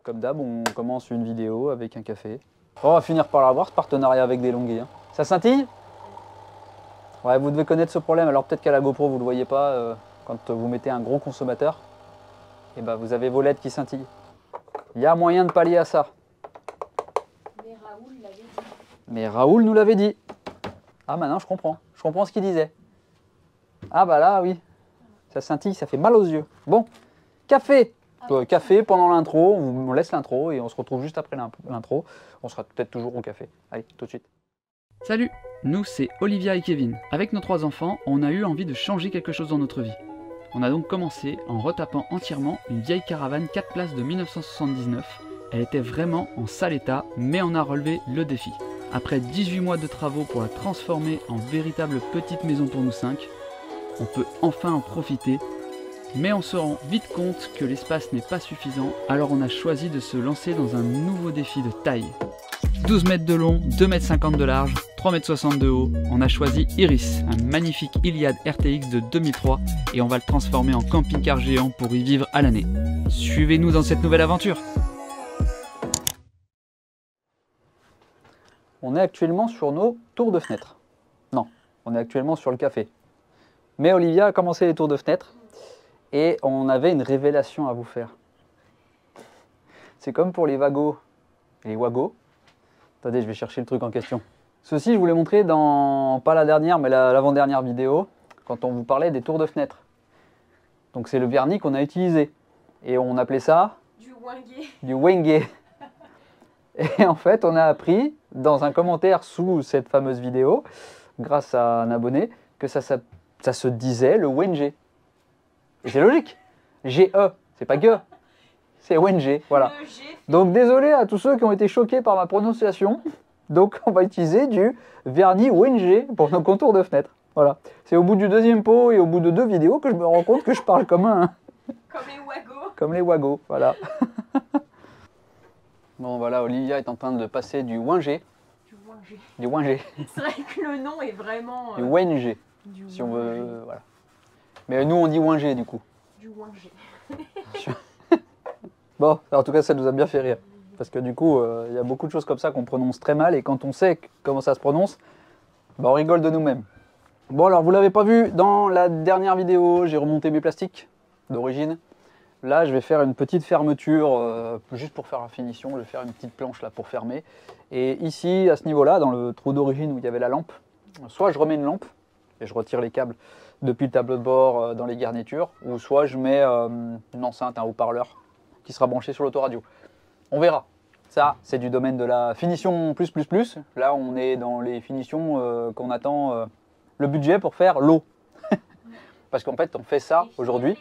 Comme d'hab, on commence une vidéo avec un café. On va finir par l'avoir, ce partenariat avec des longuets. Hein. Ça scintille? Ouais, vous devez connaître ce problème. Alors peut-être qu'à la GoPro, vous ne le voyez pas. Quand vous mettez un gros consommateur, et ben, vous avez vos LED qui scintillent. Il y a moyen de pallier à ça. Mais Raoul l'avait dit. Mais Raoul nous l'avait dit. Ah, maintenant je comprends. Je comprends ce qu'il disait. Ah bah là, oui. Ça scintille, ça fait mal aux yeux. Bon, café. Café pendant l'intro, on laisse l'intro et on se retrouve juste après l'intro. On sera peut-être toujours au café. Allez, tout de suite. Salut, nous c'est Olivia et Kevin. Avec nos 3 enfants, on a eu envie de changer quelque chose dans notre vie. On a donc commencé en retapant entièrement une vieille caravane 4 places de 1979. Elle était vraiment en sale état, mais on a relevé le défi. Après 18 mois de travaux pour la transformer en véritable petite maison pour nous 5, on peut enfin en profiter. Mais on se rend vite compte que l'espace n'est pas suffisant, alors on a choisi de se lancer dans un nouveau défi de taille. 12 mètres de long, 2,50 m de large, 3,60 m de haut, on a choisi Iris, un magnifique Iliad RTX de 2003 et on va le transformer en camping-car géant pour y vivre à l'année. Suivez-nous dans cette nouvelle aventure. On est actuellement sur nos tours de fenêtre. Non, on est actuellement sur le café. Mais Olivia a commencé les tours de fenêtre. Et on avait une révélation à vous faire. C'est comme pour les wagos et les wagos. Attendez, je vais chercher le truc en question. Ceci, je vous l'ai montré dans, pas la dernière, mais l'avant-dernière vidéo, quand on vous parlait des tours de fenêtre. Donc c'est le vernis qu'on a utilisé. Et on appelait ça du wengé. Du wengé. Et en fait, on a appris dans un commentaire sous cette fameuse vidéo, grâce à un abonné, que ça se disait le wengé. Et c'est logique. G-E, c'est pas GE, c'est Wengé, voilà. Donc désolé à tous ceux qui ont été choqués par ma prononciation. Donc on va utiliser du vernis Wengé pour nos contours de fenêtre. Voilà. C'est au bout du 2e pot et au bout de 2 vidéos que je me rends compte que je parle comme un... Comme les wagos. Comme les wagos, voilà. Bon voilà, Olivia est en train de passer du Wengé. Du wengé. Du Wengé. C'est vrai que le nom est vraiment... Du Wengé, si on veut... voilà. Mais nous, on dit Wengé, du coup. Du wengé. Bon, en tout cas, ça nous a bien fait rire. Parce que du coup, il y a beaucoup de choses comme ça qu'on prononce très mal. Et quand on sait comment ça se prononce, bah, on rigole de nous-mêmes. Bon, alors, vous ne l'avez pas vu, dans la dernière vidéo, j'ai remonté mes plastiques d'origine. Là, je vais faire une petite fermeture, juste pour faire la finition. Je vais faire une petite planche là pour fermer. Et ici, à ce niveau-là, dans le trou d'origine où il y avait la lampe, soit je remets une lampe et je retire les câbles depuis le tableau de bord dans les garnitures, ou soit je mets une enceinte, un haut-parleur qui sera branché sur l'autoradio. On verra. Ça, c'est du domaine de la finition plus. Là, on est dans les finitions qu'on attend le budget pour faire l'eau. Parce qu'en fait, on fait ça aujourd'hui.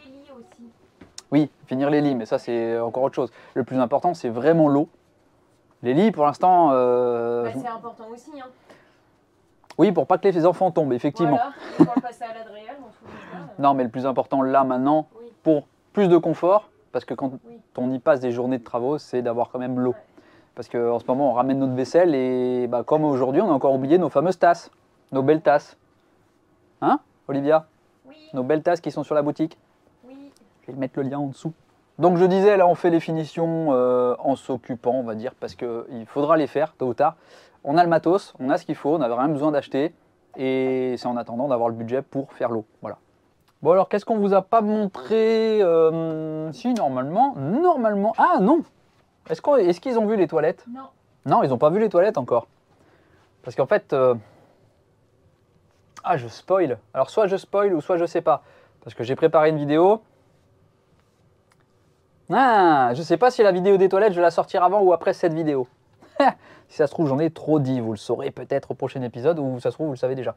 Oui, finir les lits, mais ça, c'est encore autre chose. Le plus important, c'est vraiment l'eau. Les lits, pour l'instant... c'est important aussi, hein. Oui, pour pas que les enfants tombent, effectivement. Voilà, et pour le passer à l'Adréal, on se fout pas. Non, mais le plus important là, maintenant, Oui. pour plus de confort, parce que quand Oui. on y passe des journées de travaux, c'est d'avoir quand même l'eau. Ouais. Parce qu'en ce moment, on ramène notre vaisselle et bah, comme aujourd'hui, on a encore oublié nos fameuses tasses, nos belles tasses. Hein, Olivia? Oui. Nos belles tasses qui sont sur la boutique. Oui. Je vais mettre le lien en dessous. Donc je disais, là, on fait les finitions en s'occupant, on va dire, parce qu'il faudra les faire, tôt ou tard. On a le matos, on a ce qu'il faut, on n'a rien besoin d'acheter. Et c'est en attendant d'avoir le budget pour faire l'eau. Voilà. Bon alors, qu'est-ce qu'on vous a pas montré? Si, normalement... Ah non! Est-ce qu'ils ont vu les toilettes? Non. Non, ils n'ont pas vu les toilettes encore. Parce qu'en fait... Ah, je spoil. Alors, soit je spoil ou soit je sais pas. Parce que j'ai préparé une vidéo. Ah, je sais pas si la vidéo des toilettes, je vais la sortir avant ou après cette vidéo. Si ça se trouve, j'en ai trop dit. Vous le saurez peut-être au prochain épisode ou ça se trouve, vous le savez déjà.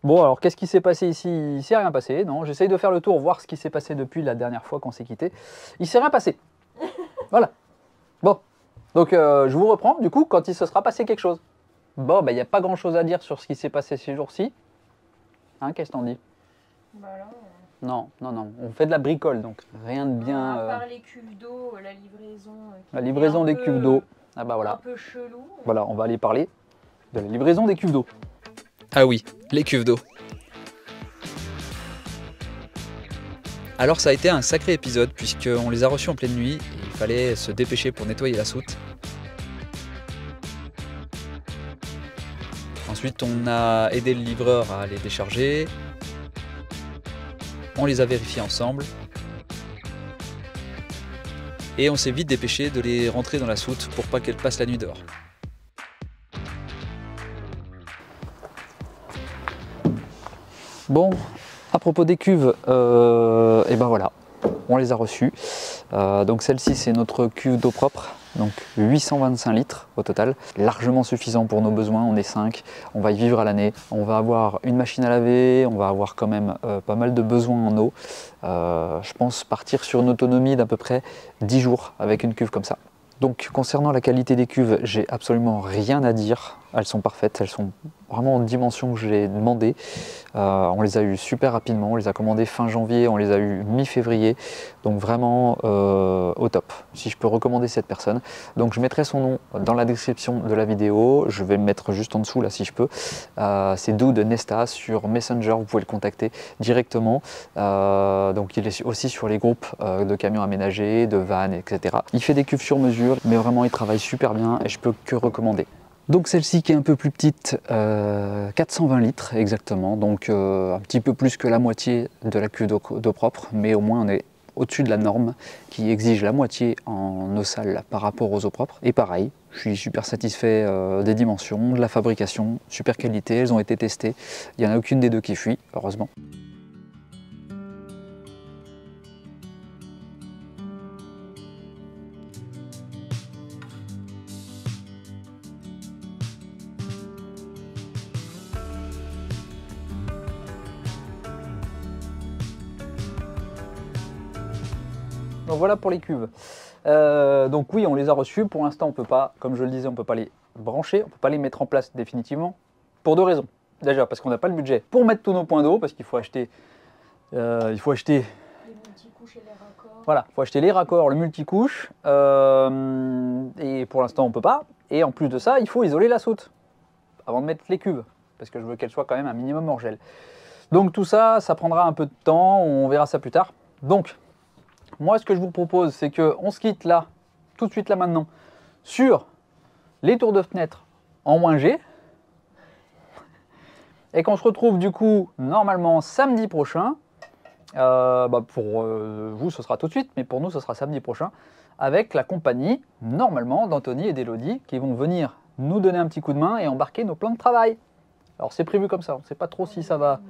Bon, alors, qu'est-ce qui s'est passé ici? Il ne s'est rien passé. Non, j'essaye de faire le tour, voir ce qui s'est passé depuis la dernière fois qu'on s'est quitté. Il ne s'est rien passé. Voilà. Bon. Donc, je vous reprends, du coup, quand il se sera passé quelque chose. Bon, il n'y a pas grand-chose à dire sur ce qui s'est passé ces jours-ci. Hein, qu'est-ce que t'en dis? Bah là, Non, on fait de la bricole, donc rien de bien... à part les cuves d'eau, la livraison... La livraison des cuves d'eau. Ah bah voilà. Un peu chelou. Voilà, on va aller parler de la livraison des cuves d'eau. Ah oui, les cuves d'eau. Alors ça a été un sacré épisode puisqu'on les a reçus en pleine nuit et il fallait se dépêcher pour nettoyer la soute. Ensuite on a aidé le livreur à les décharger. On les a vérifiés ensemble. Et on s'est vite dépêché de les rentrer dans la soute pour pas qu'elles passent la nuit dehors. Bon, à propos des cuves, et ben voilà, on les a reçues. Donc celle-ci c'est notre cuve d'eau propre, donc 825 litres au total, largement suffisant pour nos besoins, on est 5, on va y vivre à l'année, on va avoir une machine à laver, on va avoir quand même pas mal de besoins en eau. Je pense partir sur une autonomie d'à peu près 10 jours avec une cuve comme ça. Donc concernant la qualité des cuves, j'ai absolument rien à dire, elles sont parfaites, elles sont vraiment en dimension que j'ai demandé. On les a eu super rapidement, on les a commandées fin janvier, on les a eu mi-février, donc vraiment au top, si je peux recommander cette personne. Donc je mettrai son nom dans la description de la vidéo, je vais le mettre juste en dessous là si je peux. C'est Dude Nesta sur Messenger, vous pouvez le contacter directement. Donc il est aussi sur les groupes de camions aménagés, de vannes, etc. Il fait des cuves sur mesure, mais vraiment il travaille super bien et je peux que recommander. Donc celle-ci qui est un peu plus petite, 420 litres exactement, donc un petit peu plus que la moitié de la cuve d'eau propre, mais au moins on est au-dessus de la norme qui exige la moitié en eau sale par rapport aux eaux propres. Et pareil, je suis super satisfait des dimensions, de la fabrication, super qualité, elles ont été testées, il n'y en a aucune des deux qui fuit, heureusement. Donc voilà pour les cuves. Donc oui, on les a reçues. Pour l'instant, on peut pas, comme je le disais, on ne peut pas les brancher, on ne peut pas les mettre en place définitivement. Pour deux raisons. Déjà, parce qu'on n'a pas le budget pour mettre tous nos points d'eau, parce qu'il faut acheter, Les multicouches et les raccords. voilà, il faut acheter les raccords, le multicouche. Et pour l'instant, on ne peut pas. Et en plus de ça, il faut isoler la soute avant de mettre les cuves, parce que je veux qu'elle soit quand même un minimum hors gel. Donc tout ça, ça prendra un peu de temps. On verra ça plus tard. Donc moi, ce que je vous propose, c'est qu'on se quitte là, tout de suite là maintenant, sur les tours de fenêtre en -G, et qu'on se retrouve du coup normalement samedi prochain. Pour vous, ce sera tout de suite, mais pour nous, ce sera samedi prochain, avec la compagnie, normalement, d'Anthony et d'Elodie, qui vont venir nous donner un petit coup de main et embarquer nos plans de travail. Alors c'est prévu comme ça, on ne sait pas trop si ça va...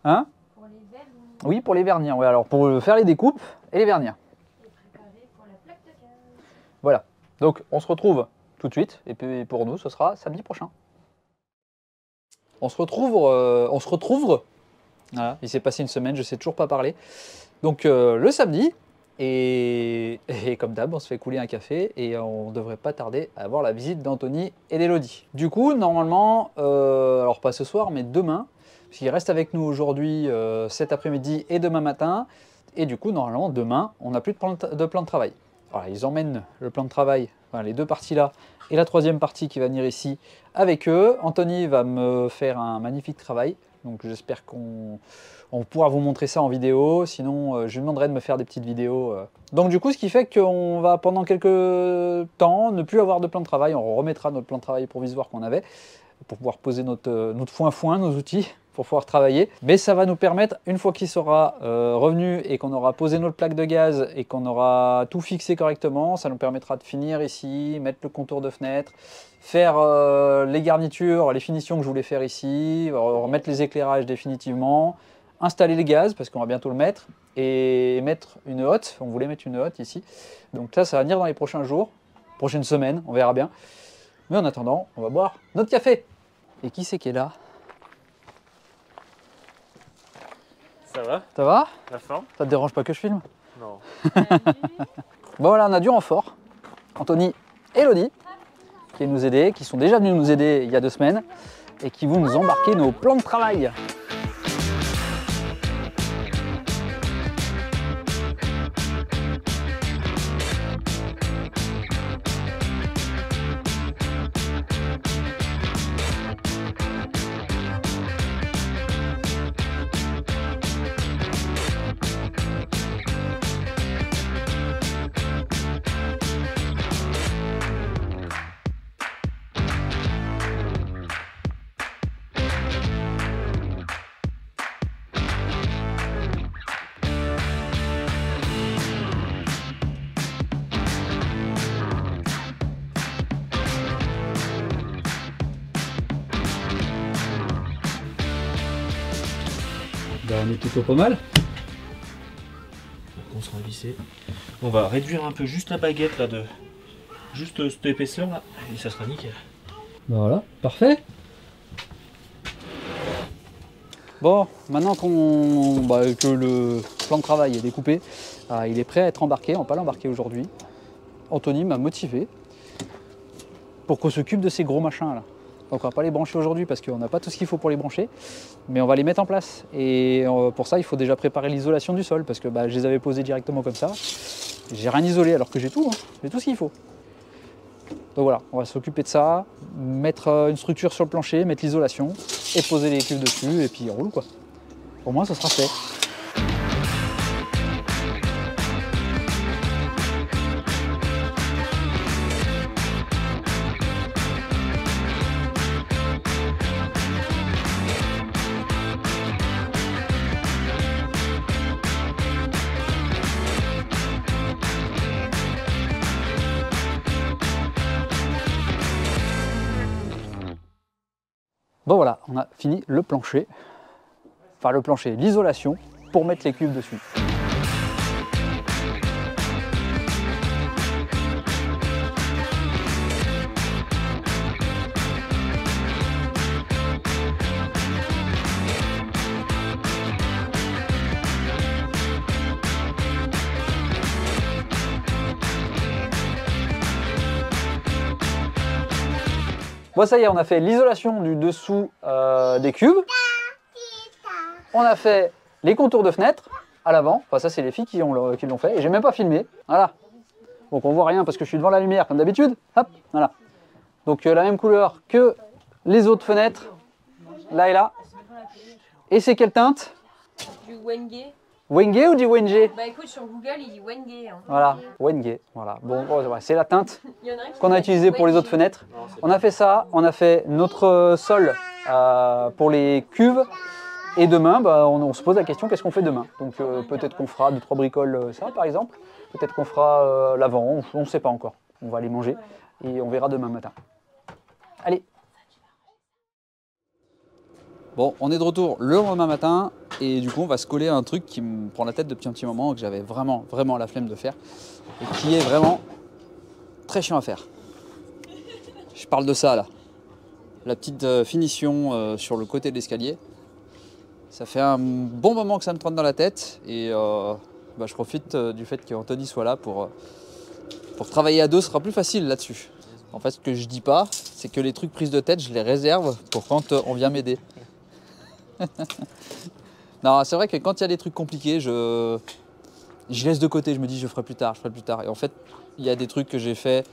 Hein? Pour les vernis. Oui, pour les vernirs, oui, alors pour faire les découpes et les vernirs. Et préparer pour la plaque de gaz. Voilà, donc on se retrouve tout de suite, et puis pour nous, ce sera samedi prochain. On se retrouve, voilà, il s'est passé une semaine, je ne sais toujours pas parler. Donc le samedi, et comme d'hab, on se fait couler un café, et on ne devrait pas tarder à avoir la visite d'Anthony et d'Elodie. Du coup, normalement, alors pas ce soir, mais demain, parce qu'ils restent avec nous aujourd'hui, cet après-midi et demain matin, et du coup, normalement, demain, on n'a plus de plan de travail. Voilà, ils emmènent le plan de travail, enfin, les deux parties là, et la troisième partie qui va venir ici avec eux. Anthony va me faire un magnifique travail, donc j'espère qu'on pourra vous montrer ça en vidéo, sinon je lui demanderai de me faire des petites vidéos. Donc du coup, ce qui fait qu'on va pendant quelques temps ne plus avoir de plan de travail, on remettra notre plan de travail provisoire qu'on avait, pour pouvoir poser notre foin-foin, nos outils, pour pouvoir travailler. Mais ça va nous permettre, une fois qu'il sera revenu et qu'on aura posé notre plaque de gaz et qu'on aura tout fixé correctement, ça nous permettra de finir ici, mettre le contour de fenêtre, faire les garnitures, les finitions que je voulais faire ici, remettre les éclairages définitivement, installer les gaz, parce qu'on va bientôt le mettre, et mettre une hotte. On voulait mettre une hotte ici. Donc ça va venir dans les prochains jours, prochaines semaines, on verra bien. Mais en attendant, on va boire notre café. Et qui c'est qui est là? Ça va? Ça va? La forme? Ça te dérange pas que je filme? Non. Bon voilà, on a du renfort. Anthony et Elodie qui nous aider, qui sont déjà venus nous aider il y a 2 semaines et qui vont nous embarquer nos plans de travail. on est plutôt pas mal. On sera vissé. On va réduire un peu juste la baguette là de. Juste cette épaisseur là. Et ça sera nickel. Voilà, parfait. Bon, maintenant que le plan de travail est découpé, il est prêt à être embarqué. On va pas l'embarquer aujourd'hui. Anthony m'a motivé pour qu'on s'occupe de ces gros machins là. Donc on va pas les brancher aujourd'hui parce qu'on n'a pas tout ce qu'il faut pour les brancher, mais on va les mettre en place. Et pour ça, il faut déjà préparer l'isolation du sol parce que je les avais posés directement comme ça. J'ai rien isolé alors que j'ai tout, j'ai tout ce qu'il faut. Donc voilà, on va s'occuper de ça, mettre une structure sur le plancher, mettre l'isolation et poser les cuves dessus et puis on roule quoi. Au moins ça sera fait. Bon voilà, on a fini le plancher, enfin le plancher, l'isolation pour mettre les cuves dessus. Bon ça y est, on a fait l'isolation du dessous des cubes. On a fait les contours de fenêtres à l'avant. Enfin ça c'est les filles qui l'ont fait et j'ai même pas filmé. Voilà. Donc on voit rien parce que je suis devant la lumière comme d'habitude. Hop, voilà. Donc la même couleur que les autres fenêtres. Là et là. Et c'est quelle teinte? Du Wenge. Wenge ou du Wenge? Bah écoute, sur Google, il dit Wenge. Hein. Voilà, Wenge. Voilà. Bon, c'est la teinte Il y en a un qui qu'on a dit utilisée pour les autres fenêtres. On a fait ça, on a fait notre sol pour les cuves. Et demain, on se pose la question, qu'est-ce qu'on fait demain? Donc peut-être qu'on fera 2-3 bricoles, ça par exemple. Peut-être qu'on fera l'avant, on ne sait pas encore. On va les manger et on verra demain matin. Allez. Bon, on est de retour le lendemain matin et du coup on va se coller à un truc qui me prend la tête depuis un petit moment, que j'avais vraiment la flemme de faire et qui est vraiment très chiant à faire. Je parle de ça là. La petite finition sur le côté de l'escalier. Ça fait un bon moment que ça me trotte dans la tête et je profite du fait qu'Anthony soit là pour travailler à deux, ce sera plus facile là-dessus. En fait, ce que je dis pas, c'est que les trucs prises de tête, je les réserve pour quand on vient m'aider. Non, c'est vrai que quand il y a des trucs compliqués, je laisse de côté, je me dis je ferai plus tard, je ferai plus tard. Et en fait, il y a des trucs que j'ai fait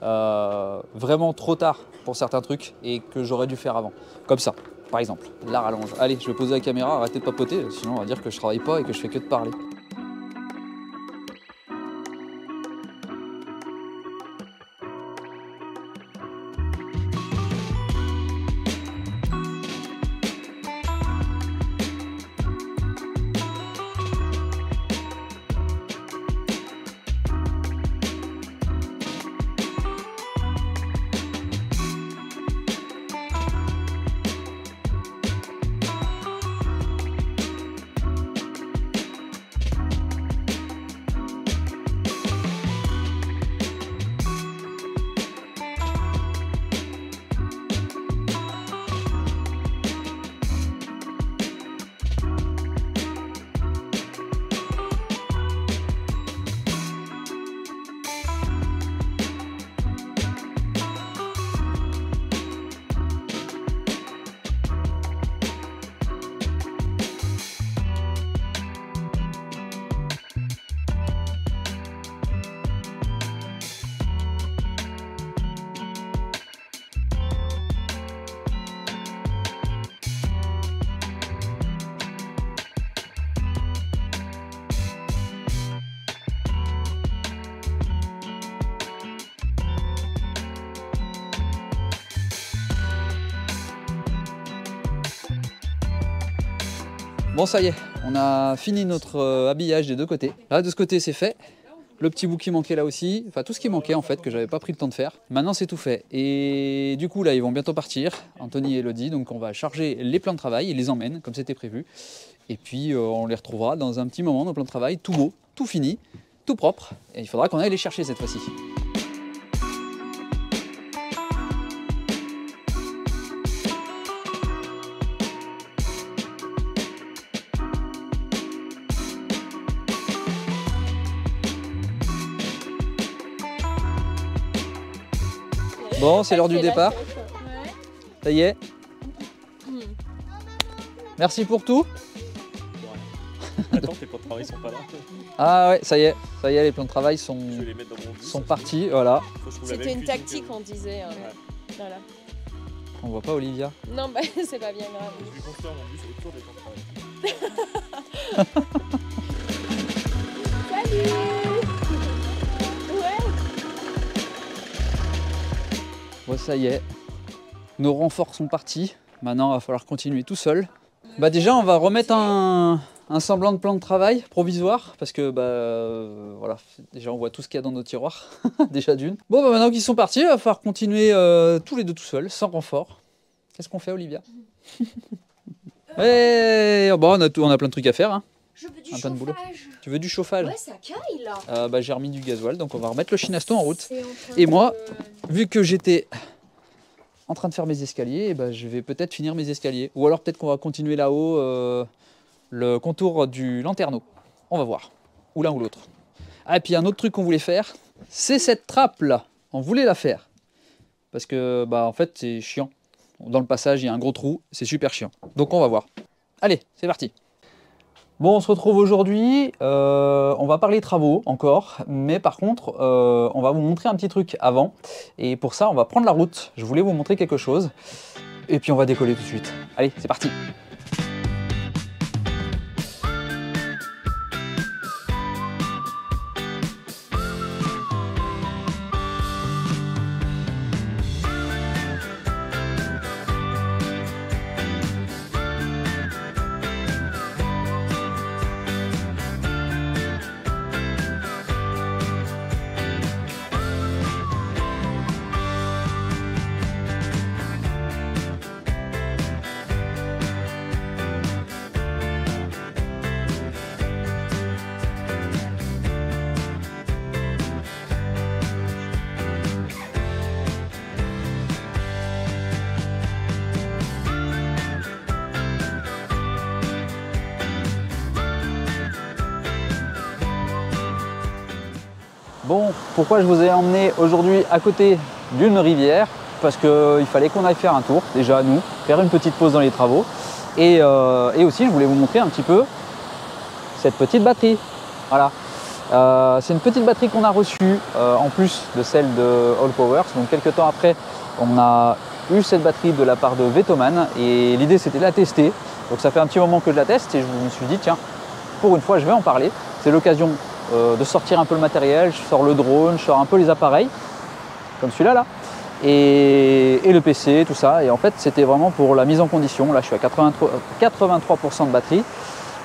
vraiment trop tard pour certains trucs et que j'aurais dû faire avant. Comme ça, par exemple, la rallonge. Allez, je vais poser la caméra, arrêtez de papoter, sinon on va dire que je travaille pas et que je fais que de parler. Bon ça y est, on a fini notre habillage des deux côtés. Là de ce côté c'est fait, Le petit bout qui manquait là aussi, enfin tout ce qui manquait en fait que j'avais pas pris le temps de faire. Maintenant c'est tout fait. Et du coup là ils vont bientôt partir, Anthony et Elodie, donc on va charger les plans de travail, ils les emmènent comme c'était prévu. Et puis on les retrouvera dans un petit moment, nos plans de travail, tout beau, tout fini, tout propre. Et il faudra qu'on aille les chercher cette fois-ci. Bon, c'est l'heure du départ. Ça y est. Merci pour tout. Attends, tes plans de travail sont pas là. Ah ouais, ça y est, les plans de travail sont, Je vais les mettre dans mon bus. sont partis, voilà. Faut que je trouve la C'était même une cuisine tactique, que- on disait. Ouais. Voilà. On voit pas Olivia. Non, bah c'est pas bien grave. Je vais construire mon bus autour des plans de travail. Salut. Ouais. Bon, ça y est, nos renforts sont partis. Maintenant, il va falloir continuer tout seul. Bah déjà, on va remettre un semblant de plan de travail provisoire parce que voilà, déjà on voit tout ce qu'il y a dans nos tiroirs, déjà d'une. Bon, bah maintenant qu'ils sont partis, il va falloir continuer tous les deux tout seuls, sans renfort. Qu'est-ce qu'on fait, Olivia? Bon, on a plein de trucs à faire. Hein. Je veux du Un plein de boulot. chauffage. Tu veux du chauffage? Ouais, ça caille là. Bah, j'ai remis du gasoil, donc on va remettre le Chinasto en route. C'est en train Et moi, de- vu que j'étais en train de faire mes escaliers, je vais peut-être finir mes escaliers. Ou alors peut-être qu'on va continuer là-haut le contour du lanterneau. On va voir. Ou l'un ou l'autre. Ah, et puis un autre truc qu'on voulait faire, c'est cette trappe-là. On voulait la faire. Parce que, en fait, c'est chiant. Dans le passage, il y a un gros trou. C'est super chiant. Donc on va voir. Allez, c'est parti. Bon, on se retrouve aujourd'hui, on va parler travaux encore, mais par contre, on va vous montrer un petit truc avant. Et pour ça, on va prendre la route. Je voulais vous montrer quelque chose. Et puis on va décoller tout de suite. Allez, c'est parti. Bon, pourquoi je vous ai emmené aujourd'hui à côté d'une rivière? Parce qu'il fallait qu'on aille faire un tour, déjà à nous, faire une petite pause dans les travaux. Et aussi, je voulais vous montrer un petit peu cette petite batterie. Voilà. C'est une petite batterie qu'on a reçue en plus de celle de All Powers. Donc quelques temps après, on a eu cette batterie de la part de Vetoman. Et l'idée, c'était de la tester. Donc ça fait un petit moment que je la teste et je me suis dit, tiens, pour une fois, je vais en parler. C'est l'occasion de sortir un peu le matériel, je sors le drone, je sors un peu les appareils, comme celui-là là, et le PC, tout ça. Et en fait, c'était vraiment pour la mise en condition. Là, je suis à 83% de batterie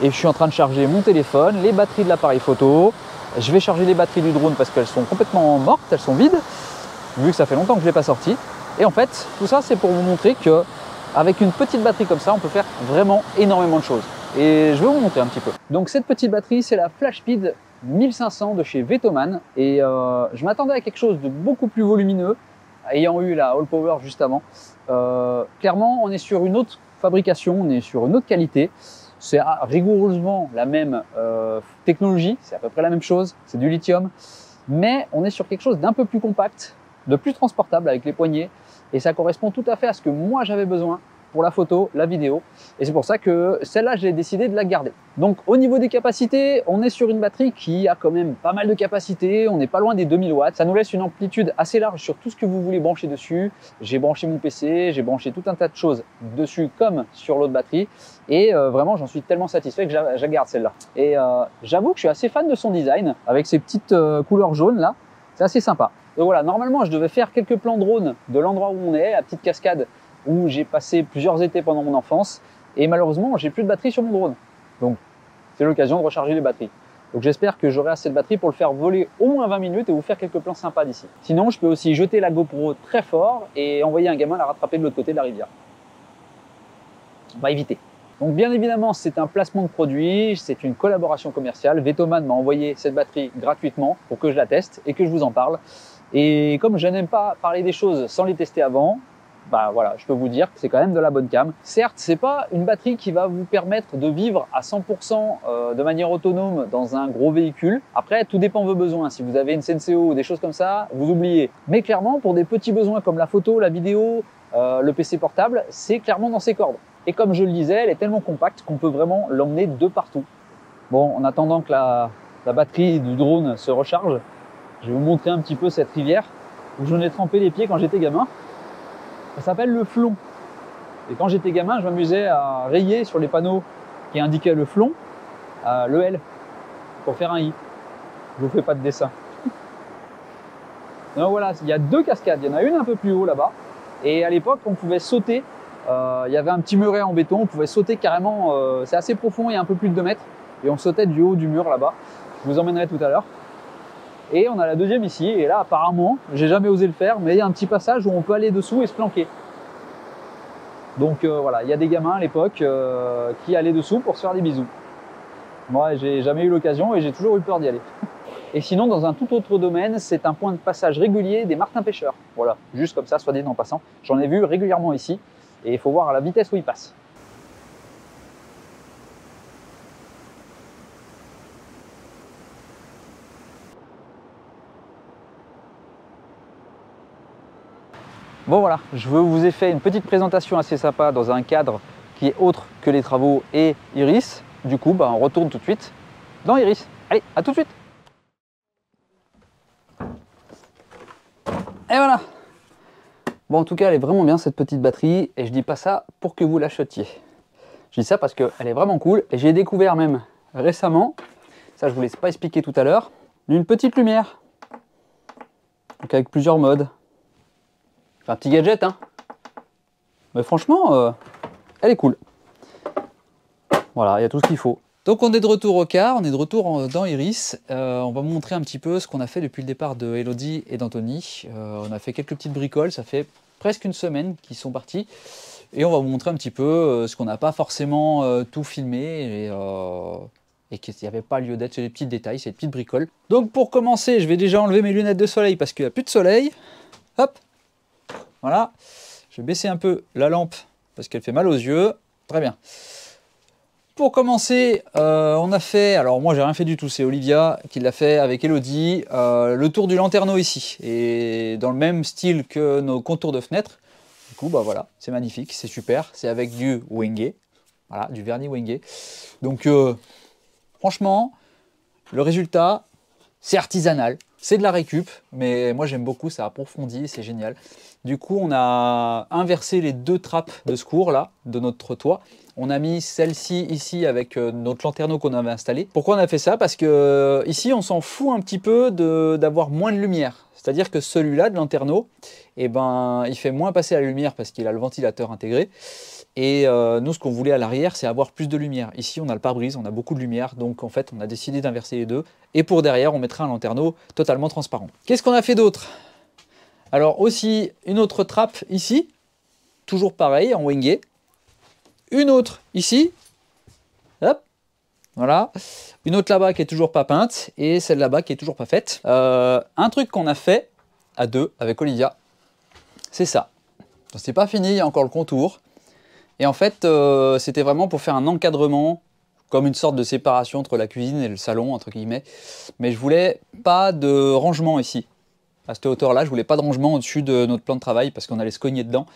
et je suis en train de charger mon téléphone, les batteries de l'appareil photo. Je vais charger les batteries du drone parce qu'elles sont complètement mortes, elles sont vides, vu que ça fait longtemps que je ne l'ai pas sorti. Et en fait, tout ça, c'est pour vous montrer que avec une petite batterie comme ça, on peut faire vraiment énormément de choses. Et je vais vous montrer un petit peu. Donc cette petite batterie, c'est la Flashpeed 1500 de chez Vetoman. Et je m'attendais à quelque chose de beaucoup plus volumineux, ayant eu la All Power juste avant. Clairement, on est sur une autre fabrication, on est sur une autre qualité. C'est rigoureusement la même technologie, c'est à peu près la même chose, c'est du lithium. Mais on est sur quelque chose d'un peu plus compact, de plus transportable avec les poignées. Et ça correspond tout à fait à ce que moi j'avais besoin pour la photo, la vidéo. Et c'est pour ça que celle-là, j'ai décidé de la garder. Donc au niveau des capacités, on est sur une batterie qui a quand même pas mal de capacité. On n'est pas loin des 2000 watts. Ça nous laisse une amplitude assez large sur tout ce que vous voulez brancher dessus. J'ai branché mon PC, j'ai branché tout un tas de choses dessus comme sur l'autre batterie. Et vraiment, j'en suis tellement satisfait que je garde celle-là. Et j'avoue que je suis assez fan de son design avec ces petites couleurs jaunes là. C'est assez sympa. Donc voilà, normalement, je devais faire quelques plans drone de l'endroit où on est, la petite cascade où j'ai passé plusieurs étés pendant mon enfance. Et malheureusement, j'ai plus de batterie sur mon drone. Donc, c'est l'occasion de recharger les batteries. Donc j'espère que j'aurai assez de batterie pour le faire voler au moins 20 minutes et vous faire quelques plans sympas d'ici. Sinon, je peux aussi jeter la GoPro très fort et envoyer un gamin la rattraper de l'autre côté de la rivière. On va éviter. Donc bien évidemment, c'est un placement de produit, c'est une collaboration commerciale. Vetoman m'a envoyé cette batterie gratuitement pour que je la teste et que je vous en parle. Et comme je n'aime pas parler des choses sans les tester avant, bah voilà, je peux vous dire que c'est quand même de la bonne cam. Certes, c'est pas une batterie qui va vous permettre de vivre à 100% de manière autonome dans un gros véhicule. Après, tout dépend de vos besoins. Si vous avez une Senseo ou des choses comme ça, vous oubliez. Mais clairement, pour des petits besoins comme la photo, la vidéo, le PC portable, c'est clairement dans ses cordes. Et comme je le disais, elle est tellement compacte qu'on peut vraiment l'emmener de partout. Bon, en attendant que la batterie du drone se recharge, je vais vous montrer un petit peu cette rivière où j'en ai trempé les pieds quand j'étais gamin. Ça s'appelle le Flon. Et quand j'étais gamin, je m'amusais à rayer sur les panneaux qui indiquaient le Flon, le L, pour faire un I. Je vous fais pas de dessin. Donc voilà, il y a deux cascades. Il y en a une un peu plus haut là-bas. Et à l'époque, on pouvait sauter. Il y avait un petit muret en béton. On pouvait sauter carrément. C'est assez profond, il y a un peu plus de 2 mètres. Et on sautait du haut du mur là-bas. Je vous emmènerai tout à l'heure. Et on a la deuxième ici, et là apparemment, j'ai jamais osé le faire, mais il y a un petit passage où on peut aller dessous et se planquer. Donc voilà, il y a des gamins à l'époque qui allaient dessous pour se faire des bisous. Moi, j'ai jamais eu l'occasion et j'ai toujours eu peur d'y aller. Et sinon, dans un tout autre domaine, c'est un point de passage régulier des martins pêcheurs. Voilà, juste comme ça, soit dit en passant. J'en ai vu régulièrement ici, et il faut voir à la vitesse où ils passent. Bon voilà, je vous ai fait une petite présentation assez sympa dans un cadre qui est autre que les travaux et Iris. Du coup, bah, on retourne tout de suite dans Iris. Allez, à tout de suite. Et voilà. Bon, en tout cas, elle est vraiment bien cette petite batterie et je dis pas ça pour que vous l'achetiez. Je dis ça parce qu'elle est vraiment cool et j'ai découvert même récemment, ça je vous laisse pas expliquer tout à l'heure, une petite lumière. Donc avec plusieurs modes. Un petit gadget, hein. Mais franchement, elle est cool. Voilà, il y a tout ce qu'il faut. Donc on est de retour au car, on est de retour dans Iris. On va vous montrer un petit peu ce qu'on a fait depuis le départ de Elodie et d'Anthony. On a fait quelques petites bricoles, ça fait presque une semaine qu'ils sont partis. Et on va vous montrer un petit peu ce qu'on n'a pas forcément tout filmé et qu'il n'y avait pas lieu d'être, c'est des petits détails, c'est des petites bricoles. Donc pour commencer, je vais déjà enlever mes lunettes de soleil parce qu'il n'y a plus de soleil. Hop. Voilà, je vais baisser un peu la lampe parce qu'elle fait mal aux yeux. Très bien. Pour commencer, on a fait, alors moi j'ai rien fait du tout, c'est Olivia qui l'a fait avec Elodie, le tour du lanterneau ici. Et dans le même style que nos contours de fenêtre. Du coup, bah voilà, c'est magnifique, c'est super. C'est avec du Wenge, voilà, du vernis Wenge. Donc franchement, le résultat, c'est artisanal. C'est de la récup, mais moi j'aime beaucoup, ça approfondit, c'est génial. Du coup, on a inversé les 2 trappes de secours là, de notre toit. On a mis celle-ci ici avec notre lanterneau qu'on avait installé. Pourquoi on a fait ça? Parce que ici, on s'en fout un petit peu d'avoir moins de lumière. C'est-à-dire que celui-là de lanterneau, eh ben, il fait moins passer la lumière parce qu'il a le ventilateur intégré. Et nous, ce qu'on voulait à l'arrière, c'est avoir plus de lumière. Ici, on a le pare-brise, on a beaucoup de lumière. Donc, en fait, on a décidé d'inverser les 2. Et pour derrière, on mettra un lanterneau totalement transparent. Qu'est-ce qu'on a fait d'autre? Alors, aussi, une autre trappe ici. Toujours pareil, en Wenge. Une autre ici. Hop. Voilà. Une autre là-bas qui est toujours pas peinte. Et celle là-bas qui est toujours pas faite. Un truc qu'on a fait à 2 avec Olivia, c'est ça. C'est pas fini, il y a encore le contour. Et en fait, c'était vraiment pour faire un encadrement, comme une sorte de séparation entre la cuisine et le salon, entre guillemets. Mais je voulais pas de rangement ici. À cette hauteur-là, je voulais pas de rangement au-dessus de notre plan de travail parce qu'on allait se cogner dedans.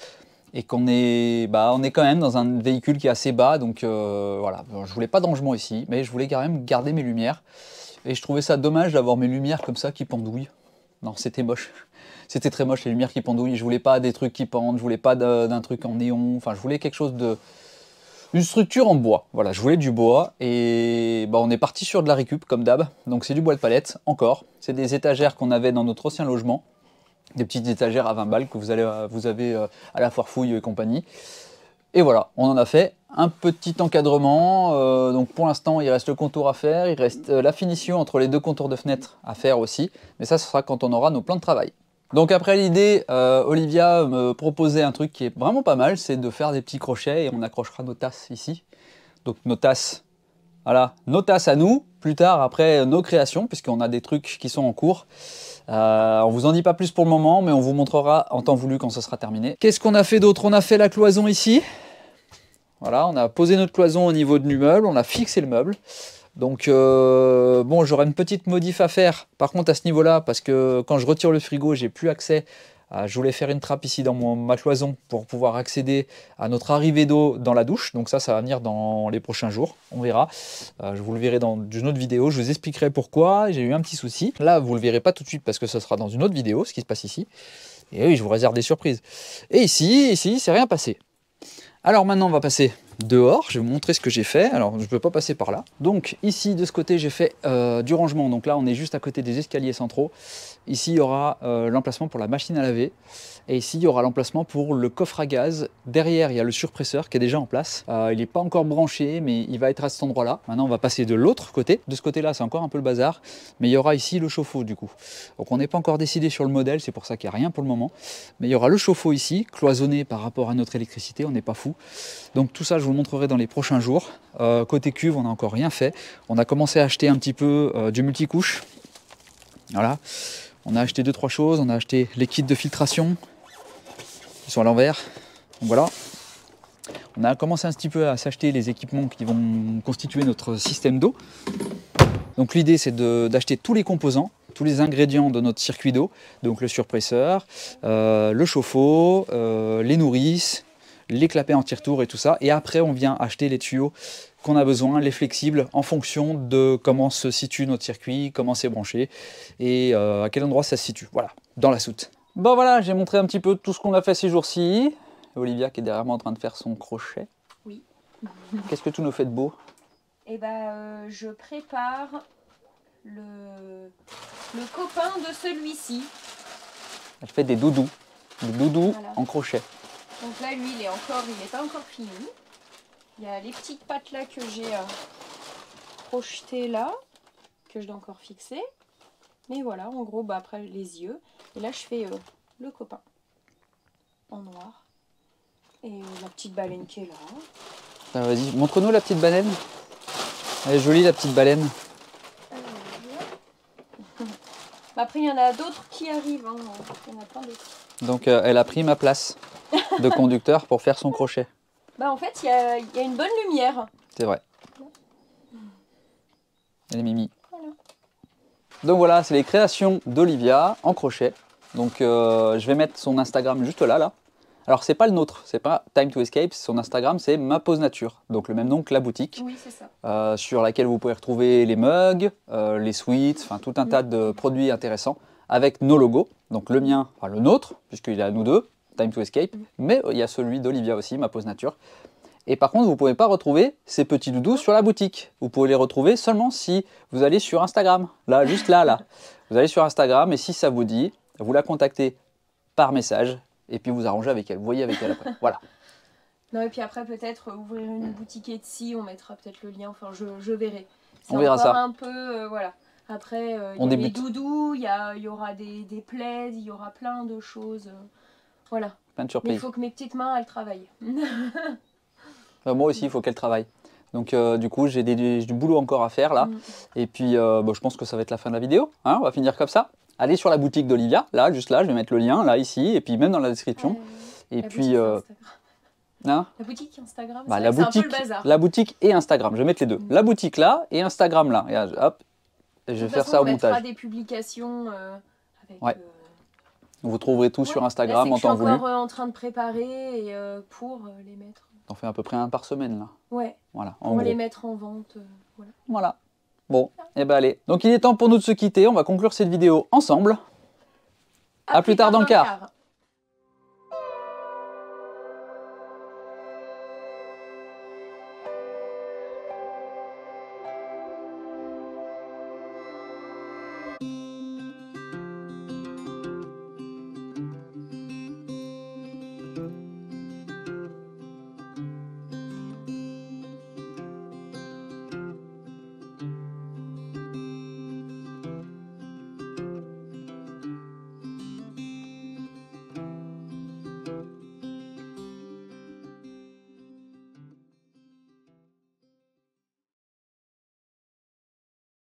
Et qu'on est, on est quand même dans un véhicule qui est assez bas. Donc voilà, je voulais pas de rangement ici, mais je voulais quand même garder mes lumières. Et je trouvais ça dommage d'avoir mes lumières comme ça qui pendouillent. Non, c'était moche. C'était très moche, les lumières qui pendouillent. Je voulais pas des trucs qui pendent, je voulais pas d'un truc en néon. Enfin, je voulais quelque chose de... Une structure en bois. Voilà, je voulais du bois. Et on est parti sur de la récup, comme d'hab. Donc c'est du bois de palette, encore. C'est des étagères qu'on avait dans notre ancien logement. Des petites étagères à 20 balles que vous avez à la foire fouille et compagnie. Et voilà, on en a fait un petit encadrement. Donc pour l'instant, il reste le contour à faire, il reste la finition entre les deux contours de fenêtre à faire aussi. Mais ça, ce sera quand on aura nos plans de travail. Donc après l'idée, Olivia me proposait un truc qui est vraiment pas mal, c'est de faire des petits crochets et on accrochera nos tasses ici. Donc nos tasses, voilà, nos tasses à nous, plus tard après nos créations, puisqu'on a des trucs qui sont en cours. On vous en dit pas plus pour le moment, mais on vous montrera en temps voulu quand ce sera terminé. Qu'est-ce qu'on a fait d'autre? On a fait la cloison ici. Voilà, on a posé notre cloison au niveau du meuble, on a fixé le meuble. Donc bon, j'aurai une petite modif à faire par contre à ce niveau-là, parce que quand je retire le frigo, j'ai plus accès. Je voulais faire une trappe ici dans ma cloison pour pouvoir accéder à notre arrivée d'eau dans la douche. Donc ça va venir dans les prochains jours, on verra. Je vous le verrai dans une autre vidéo, je vous expliquerai pourquoi. J'ai eu un petit souci. Là, vous le verrez pas tout de suite parce que ce sera dans une autre vidéo, ce qui se passe ici. Et oui, je vous réserve des surprises. Et ici, c'est rien passé. Alors maintenant, on va passer dehors. Je vais vous montrer ce que j'ai fait. Alors, je ne peux pas passer par là. Donc ici, de ce côté, j'ai fait du rangement. Donc là, on est juste à côté des escaliers centraux. Ici, il y aura l'emplacement pour la machine à laver. Et ici, il y aura l'emplacement pour le coffre à gaz. Derrière, il y a le surpresseur qui est déjà en place. Il n'est pas encore branché, mais il va être à cet endroit-là. Maintenant, on va passer de l'autre côté. De ce côté-là, c'est encore un peu le bazar. Mais il y aura ici le chauffe-eau, du coup. Donc, on n'est pas encore décidé sur le modèle. C'est pour ça qu'il n'y a rien pour le moment. Mais il y aura le chauffe-eau ici, cloisonné par rapport à notre électricité. On n'est pas fou. Donc, tout ça, je vous le montrerai dans les prochains jours. Côté cuve, on n'a encore rien fait. On a commencé à acheter un petit peu du multicouche. Voilà. On a acheté 2-3 choses. On a acheté les kits de filtration. Ils sont à l'envers. Donc voilà. On a commencé un petit peu à s'acheter les équipements qui vont constituer notre système d'eau. Donc l'idée, c'est d'acheter tous les composants, tous les ingrédients de notre circuit d'eau. Donc le surpresseur, le chauffe-eau, les nourrices, les clapets anti-retour et tout ça. Et après, on vient acheter les tuyaux qu'on a besoin, les flexibles, en fonction de comment se situe notre circuit, comment c'est branché et à quel endroit ça se situe. Voilà, dans la soute. Bon voilà, j'ai montré un petit peu tout ce qu'on a fait ces jours-ci. Olivia qui est derrière moi en train de faire son crochet. Oui. Qu'est-ce que tu nous fais de beau? Eh ben, je prépare le copain de celui-ci. Elle fait des doudous. Des doudous Voilà. en crochet. Donc là, lui, il n'est pas encore fini. Il y a les petites pattes là que j'ai projetées là, que je dois encore fixer. Mais voilà, en gros, bah, après les yeux. Et là, je fais le copain en noir. Et la petite baleine qui est là. Ah, vas-y, montre-nous la petite baleine. Elle est jolie, la petite baleine. Après, il y en a d'autres qui arrivent. Hein. Il y en a plein d'autres. Donc, elle a pris ma place de conducteur pour faire son crochet. Bah, en fait, il y a une bonne lumière. C'est vrai. Elle est mimi. Voilà. Donc voilà, c'est les créations d'Olivia en crochet. Donc je vais mettre son Instagram juste là. Alors c'est pas le nôtre, c'est pas Time to Escape, son Instagram c'est Ma Pause Nature. Donc le même nom que la boutique. Oui, c'est ça. Sur laquelle vous pouvez retrouver les mugs, les sweats, enfin tout un tas de produits intéressants avec nos logos. Donc le mien, enfin le nôtre, puisqu'il est à nous deux, Time to Escape. Mais il y a celui d'Olivia aussi, Ma Pause Nature. Et par contre, vous ne pouvez pas retrouver ces petits doudous sur la boutique. Vous pouvez les retrouver seulement si vous allez sur Instagram. Là, juste là. Vous allez sur Instagram et si ça vous dit, vous la contactez par message et puis vous arrangez avec elle. Vous voyez avec elle après. Voilà. Non, et puis après, peut-être ouvrir une boutique Etsy, on mettra peut-être le lien. Enfin, je verrai. On verra ça. Un peu, voilà. Après, il y a les doudous, il y aura des plaids, il y aura plein de choses. Voilà. Plein de surprises. Mais il faut que mes petites mains, elles travaillent. Moi aussi, il faut qu'elle travaille. Donc du coup, j'ai du boulot encore à faire là. Et puis, je pense que ça va être la fin de la vidéo. Hein, on va finir comme ça. Allez sur la boutique d'Olivia, là, juste là, je vais mettre le lien, là, ici, et puis même dans la description. Et puis... Hein, la boutique Instagram, bah, c'est un peu le bazar. La boutique et Instagram, je vais mettre les deux. La boutique là et Instagram là. Et hop, et je vais faire ça au montage. On mettra des publications avec... Ouais. Vous trouverez tout sur Instagram en temps voulu. Je suis encore en train de préparer pour les mettre. T'en fais à peu près un par semaine là. Ouais. Voilà. On va les mettre en vente. Voilà. Voilà. Bon, et ben allez. Donc il est temps pour nous de se quitter. On va conclure cette vidéo ensemble. À plus tard dans le car.